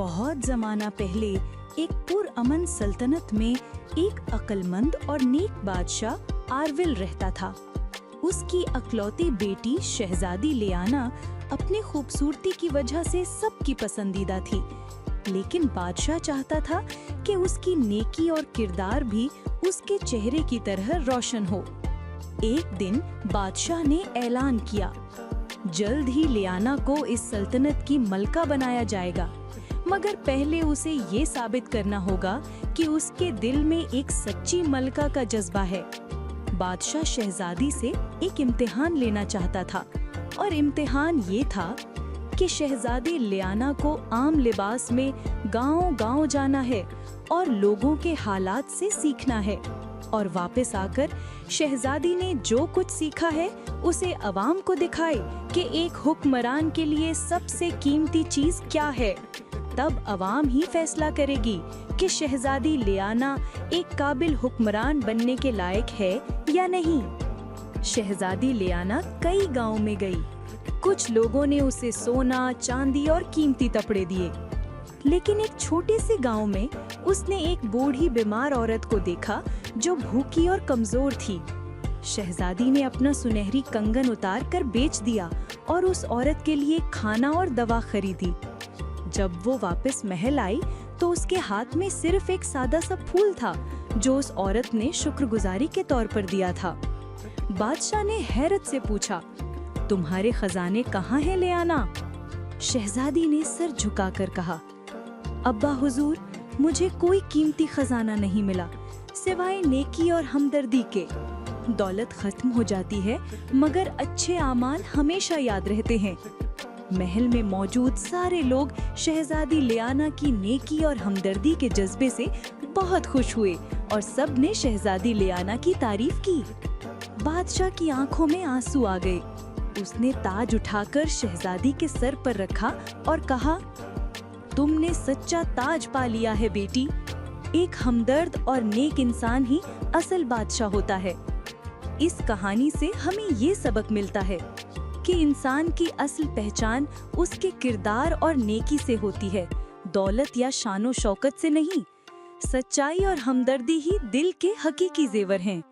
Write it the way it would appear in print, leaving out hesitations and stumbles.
बहुत जमाना पहले एक पुरअमन सल्तनत में एक अक्लमंद और नेक बादशाह आरविल रहता था। उसकी अकलौती बेटी शहजादी लियाना अपनी खूबसूरती की वजह से सबकी पसंदीदा थी, लेकिन बादशाह चाहता था कि उसकी नेकी और किरदार भी उसके चेहरे की तरह रोशन हो। एक दिन बादशाह ने ऐलान किया, जल्द ही लियाना को इस सल्तनत की मलका बनाया जाएगा, मगर पहले उसे ये साबित करना होगा कि उसके दिल में एक सच्ची मलका का जज्बा है। बादशाह शहजादी से एक इम्तिहान लेना चाहता था और इम्तिहान ये था कि शहजादी लियाना को आम लिबास में गांव-गांव जाना है और लोगों के हालात से सीखना है, और वापस आकर शहजादी ने जो कुछ सीखा है उसे अवाम को दिखाए कि एक हुक्मरान के लिए सबसे कीमती चीज क्या है। तब अवाम ही फैसला करेगी कि शहजादी लियाना एक काबिल हुक्मरान बनने के लायक है या नहीं। शहजादी लियाना कई गांव में गई। कुछ लोगों ने उसे सोना, चांदी और कीमती कपड़े दिए, लेकिन एक छोटे से गांव में उसने एक बूढ़ी बीमार औरत को देखा जो भूखी और कमजोर थी। शहजादी ने अपना सुनहरी कंगन उतार कर बेच दिया और उस औरत के लिए खाना और दवा खरीदी। जब वो वापस महल आई तो उसके हाथ में सिर्फ एक सादा सा फूल था जो उस औरत ने शुक्रगुजारी के तौर पर दिया था। बादशाह ने हैरत से पूछा, तुम्हारे खजाने कहाँ हैं लियाना? शहजादी ने सर झुकाकर कहा, अब्बा हुजूर, मुझे कोई कीमती खजाना नहीं मिला सिवाय नेकी और हमदर्दी के। दौलत खत्म हो जाती है मगर अच्छे आमाल हमेशा याद रहते हैं। महल में मौजूद सारे लोग शहजादी लियाना की नेकी और हमदर्दी के जज्बे से बहुत खुश हुए और सब ने शहजादी लियाना की तारीफ की। बादशाह की आंखों में आंसू आ गए। उसने ताज उठाकर शहजादी के सर पर रखा और कहा, तुमने सच्चा ताज पा लिया है बेटी। एक हमदर्द और नेक इंसान ही असल बादशाह होता है। इस कहानी से हमें ये सबक मिलता है कि इंसान की असल पहचान उसके किरदार और नेकी से होती है, दौलत या शानो शौकत से नहीं। सच्चाई और हमदर्दी ही दिल के हकीकी जेवर हैं।